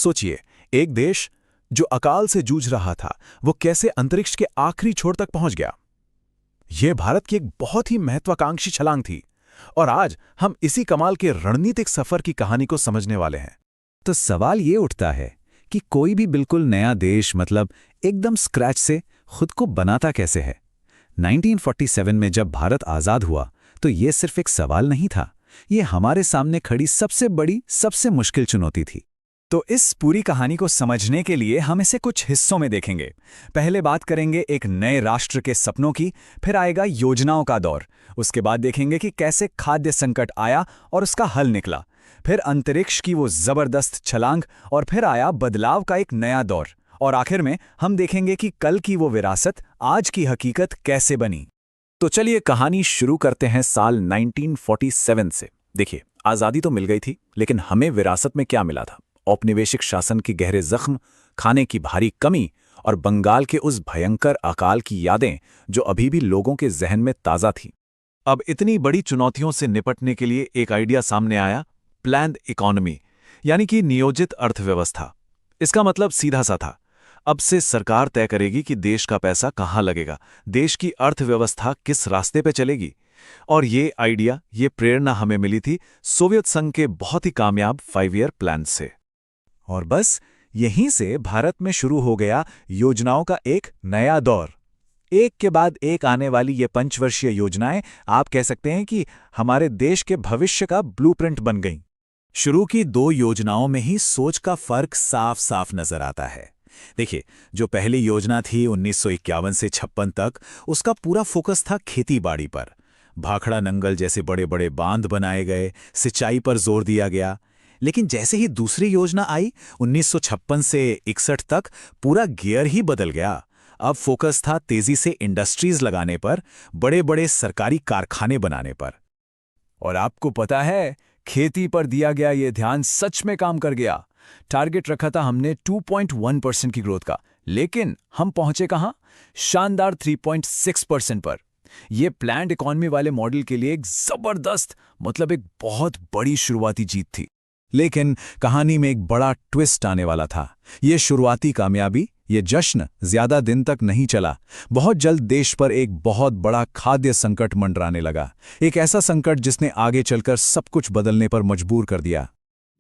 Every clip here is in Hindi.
सोचिए, एक देश जो अकाल से जूझ रहा था, वो कैसे अंतरिक्ष के आखिरी छोर तक पहुंच गया। यह भारत की एक बहुत ही महत्वाकांक्षी छलांग थी, और आज हम इसी कमाल के रणनीतिक सफर की कहानी को समझने वाले हैं। तो सवाल ये उठता है कि कोई भी बिल्कुल नया देश, मतलब एकदम स्क्रैच से खुद को बनाता कैसे है। 1947 में जब भारत आज़ाद हुआ तो ये सिर्फ एक सवाल नहीं था, ये हमारे सामने खड़ी सबसे बड़ी, सबसे मुश्किल चुनौती थी। तो इस पूरी कहानी को समझने के लिए हम इसे कुछ हिस्सों में देखेंगे। पहले बात करेंगे एक नए राष्ट्र के सपनों की, फिर आएगा योजनाओं का दौर, उसके बाद देखेंगे कि कैसे खाद्य संकट आया और उसका हल निकला, फिर अंतरिक्ष की वो जबरदस्त छलांग, और फिर आया बदलाव का एक नया दौर, और आखिर में हम देखेंगे कि कल की वो विरासत आज की हकीकत कैसे बनी। तो चलिए कहानी शुरू करते हैं साल 1947 से। देखिए, आज़ादी तो मिल गई थी, लेकिन हमें विरासत में क्या मिला था? औपनिवेशिक शासन के गहरे जख्म, खाने की भारी कमी और बंगाल के उस भयंकर अकाल की यादें जो अभी भी लोगों के जहन में ताज़ा थी। अब इतनी बड़ी चुनौतियों से निपटने के लिए एक आइडिया सामने आया, प्लान्ड इकोनॉमी, यानी कि नियोजित अर्थव्यवस्था। इसका मतलब सीधा सा था, अब से सरकार तय करेगी कि देश का पैसा कहाँ लगेगा, देश की अर्थव्यवस्था किस रास्ते पे चलेगी। और ये आइडिया, ये प्रेरणा हमें मिली थी सोवियत संघ के बहुत ही कामयाब 5 ईयर प्लान से। और बस यहीं से भारत में शुरू हो गया योजनाओं का एक नया दौर। एक के बाद एक आने वाली ये पंचवर्षीय योजनाएं, आप कह सकते हैं कि हमारे देश के भविष्य का ब्लूप्रिंट बन गईं। शुरू की 2 योजनाओं में ही सोच का फर्क साफ साफ नजर आता है। देखिए, जो पहली योजना थी 1951 से 56 तक, उसका पूरा फोकस था खेती-बाड़ी पर। भाखड़ा नंगल जैसे बड़े बड़े बांध बनाए गए, सिंचाई पर जोर दिया गया। लेकिन जैसे ही दूसरी योजना आई 1956 से 61 तक, पूरा गियर ही बदल गया। अब फोकस था तेजी से इंडस्ट्रीज लगाने पर, बड़े बड़े सरकारी कारखाने बनाने पर। और आपको पता है, खेती पर दिया गया ये ध्यान सच में काम कर गया। टारगेट रखा था हमने 2.1% की ग्रोथ का, लेकिन हम पहुंचे कहां? शानदार 3.6% पर। यह प्लान्ड इकोनॉमी वाले मॉडल के लिए एक जबरदस्त, मतलब एक बहुत बड़ी शुरुआती जीत थी। लेकिन कहानी में एक बड़ा ट्विस्ट आने वाला था। यह शुरुआती कामयाबी, ये जश्न ज्यादा दिन तक नहीं चला। बहुत जल्द देश पर एक बहुत बड़ा खाद्य संकट मंडराने लगा। एक ऐसा संकट जिसने आगे चलकर सब कुछ बदलने पर मजबूर कर दिया।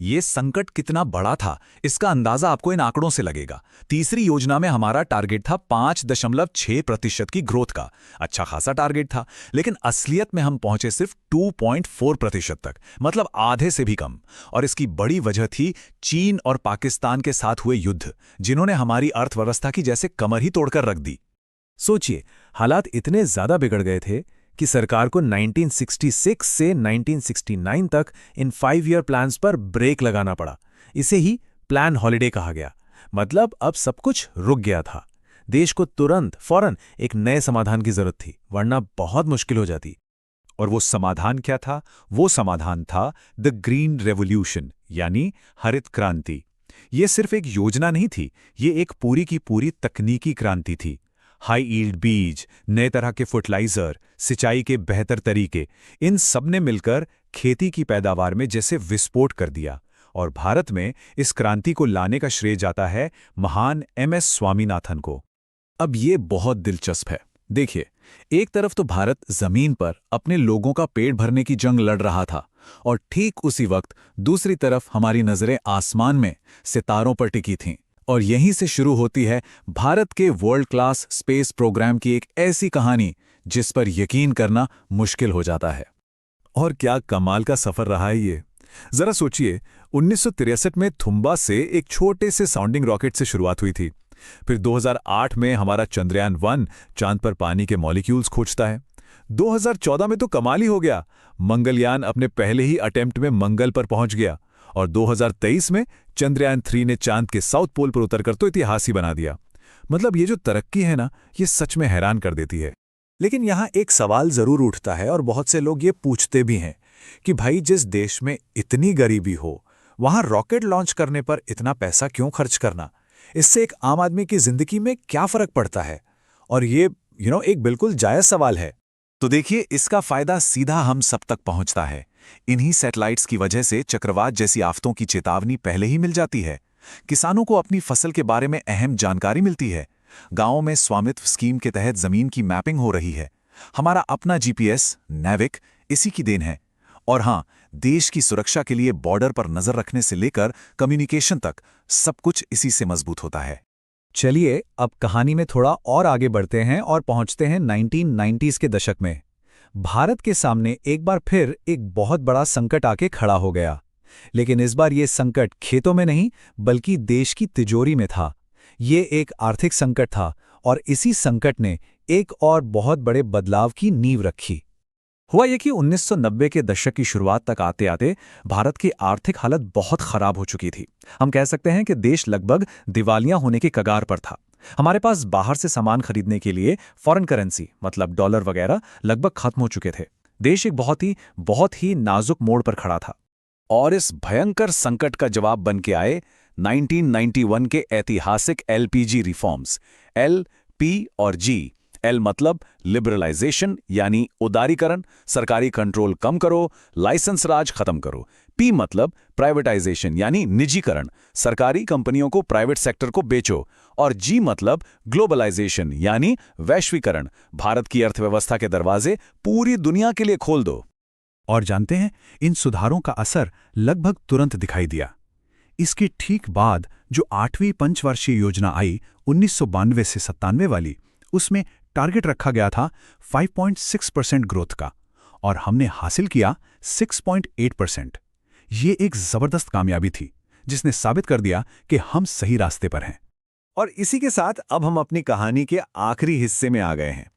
ये संकट कितना बड़ा था, इसका अंदाजा आपको इन आंकड़ों से लगेगा। तीसरी योजना में हमारा टारगेट था 5.6% की ग्रोथ का। अच्छा खासा टारगेट था, लेकिन असलियत में हम पहुंचे सिर्फ 2.4% तक, मतलब आधे से भी कम। और इसकी बड़ी वजह थी चीन और पाकिस्तान के साथ हुए युद्ध, जिन्होंने हमारी अर्थव्यवस्था की जैसे कमर ही तोड़कर रख दी। सोचिए, हालात इतने ज्यादा बिगड़ गए थे कि सरकार को 1966 से 1969 तक इन 5 ईयर प्लान्स पर ब्रेक लगाना पड़ा। इसे ही प्लान हॉलिडे कहा गया। मतलब अब सब कुछ रुक गया था। देश को तुरंत फौरन एक नए समाधान की जरूरत थी, वरना बहुत मुश्किल हो जाती। और वो समाधान क्या था? वो समाधान था द ग्रीन रेवोल्यूशन, यानी हरित क्रांति। ये सिर्फ एक योजना नहीं थी, ये एक पूरी की पूरी तकनीकी क्रांति थी। हाई ईल्ड बीज, नए तरह के फर्टिलाइजर, सिंचाई के बेहतर तरीके, इन सब ने मिलकर खेती की पैदावार में जैसे विस्फोट कर दिया। और भारत में इस क्रांति को लाने का श्रेय जाता है महान MS स्वामीनाथन को। अब ये बहुत दिलचस्प है। देखिए, एक तरफ तो भारत जमीन पर अपने लोगों का पेट भरने की जंग लड़ रहा था, और ठीक उसी वक्त दूसरी तरफ हमारी नजरें आसमान में सितारों पर टिकी थीं। और यहीं से शुरू होती है भारत के वर्ल्ड क्लास स्पेस प्रोग्राम की एक ऐसी कहानी जिस पर यकीन करना मुश्किल हो जाता है। और क्या कमाल का सफर रहा है ये। जरा सोचिए, 1963 में थुम्बा से एक छोटे से साउंडिंग रॉकेट से शुरुआत हुई थी। फिर 2008 में हमारा चंद्रयान 1 चांद पर पानी के मॉलिक्यूल्स खोजता है। 2014 में तो कमाल ही हो गया, मंगलयान अपने पहले ही अटेम्प्ट में मंगल पर पहुंच गया। और 2023 में चंद्रयान 3 ने चांद के साउथ पोल पर उतरकर तो इतिहास ही बना दिया। मतलब ये जो तरक्की है ना, ये सच में हैरान कर देती है। लेकिन यहाँ एक सवाल जरूर उठता है, और बहुत से लोग ये पूछते भी हैं कि भाई, जिस देश में इतनी गरीबी हो, वहां रॉकेट लॉन्च करने पर इतना पैसा क्यों खर्च करना? इससे एक आम आदमी की जिंदगी में क्या फर्क पड़ता है? और ये एक बिल्कुल जायज सवाल है। तो देखिए, इसका फायदा सीधा हम सब तक पहुंचता है। इन्हीं सैटेलाइट्स की वजह से चक्रवात जैसी आफतों की चेतावनी पहले ही मिल जाती है। किसानों को अपनी फसल के बारे में अहम जानकारी मिलती है। गांवों में स्वामित्व स्कीम के तहत जमीन की मैपिंग हो रही है। हमारा अपना जीपीएस, नेविक इसी की देन है। और हां, देश की सुरक्षा के लिए बॉर्डर पर नजर रखने से लेकर कम्युनिकेशन तक सब कुछ इसी से मजबूत होता है। चलिए अब कहानी में थोड़ा और आगे बढ़ते हैं और पहुंचते हैं 1990s के दशक में। भारत के सामने एक बार फिर एक बहुत बड़ा संकट आके खड़ा हो गया। लेकिन इस बार ये संकट खेतों में नहीं बल्कि देश की तिजोरी में था। ये एक आर्थिक संकट था और इसी संकट ने एक और बहुत बड़े बदलाव की नींव रखी। हुआ ये कि 1990 के दशक की शुरुआत तक आते आते भारत की आर्थिक हालत बहुत खराब हो चुकी थी। हम कह सकते हैं कि देश लगभग दिवालिया होने के कगार पर था। हमारे पास बाहर से सामान खरीदने के लिए फॉरेन करेंसी मतलब डॉलर वगैरह लगभग खत्म हो चुके थे। देश एक बहुत ही नाजुक मोड़ पर खड़ा था। और इस भयंकर संकट का जवाब बन के आए 1991 के ऐतिहासिक एलपीजी रिफॉर्म्स। एल, पी और जी। एल मतलब लिबरलाइजेशन यानी उदारीकरण, सरकारी कंट्रोल कम करो, लाइसेंस राज खत्म करो। पी मतलब प्राइवेटाइजेशन यानी निजीकरण, सरकारी कंपनियों को प्राइवेट सेक्टर को बेचो। और जी मतलब ग्लोबलाइजेशन यानी वैश्वीकरण, भारत की अर्थव्यवस्था के दरवाजे पूरी दुनिया के लिए खोल दो। और जानते हैं, इन सुधारों का असर लगभग तुरंत दिखाई दिया। इसके ठीक बाद जो 8वीं पंचवर्षीय योजना आई 1992 से 97 वाली, उसमें टारगेट रखा गया था 5.6% ग्रोथ का और हमने हासिल किया 6.8%। ये एक जबरदस्त कामयाबी थी जिसने साबित कर दिया कि हम सही रास्ते पर हैं। और इसी के साथ अब हम अपनी कहानी के आखिरी हिस्से में आ गए हैं।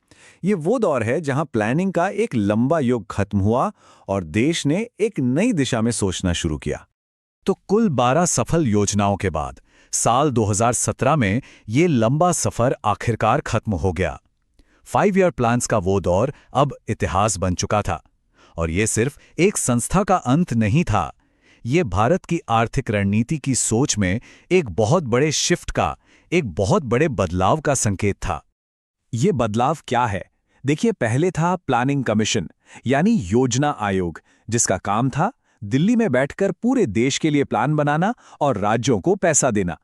ये वो दौर है जहां प्लानिंग का एक लंबा युग खत्म हुआ और देश ने एक नई दिशा में सोचना शुरू किया। तो कुल 12 सफल योजनाओं के बाद साल 2017 में ये लंबा सफर आखिरकार खत्म हो गया। 5 ईयर प्लान्स का वो दौर अब इतिहास बन चुका था। और ये सिर्फ एक संस्था का अंत नहीं था, ये भारत की आर्थिक रणनीति की सोच में एक बहुत बड़े शिफ्ट का, एक बहुत बड़े बदलाव का संकेत था। ये बदलाव क्या है? देखिए, पहले था प्लानिंग कमीशन यानी योजना आयोग, जिसका काम था दिल्ली में बैठकर पूरे देश के लिए प्लान बनाना और राज्यों को पैसा देना।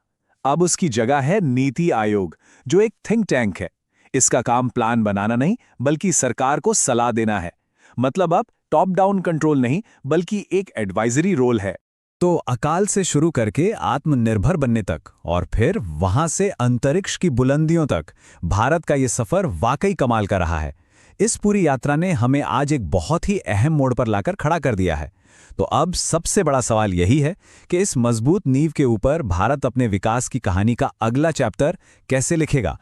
अब उसकी जगह है नीति आयोग, जो एक थिंक टैंक है। इसका काम प्लान बनाना नहीं बल्कि सरकार को सलाह देना है। मतलब अब टॉप डाउन कंट्रोल नहीं बल्कि एक एडवाइजरी रोल है। तो अकाल से शुरू करके आत्मनिर्भर बनने तक और फिर वहां से अंतरिक्ष की बुलंदियों तक भारत का ये सफर वाकई कमाल का रहा है। इस पूरी यात्रा ने हमें आज एक बहुत ही अहम मोड़ पर लाकर खड़ा कर दिया है। तो अब सबसे बड़ा सवाल यही है कि इस मजबूत नींव के ऊपर भारत अपने विकास की कहानी का अगला चैप्टर कैसे लिखेगा।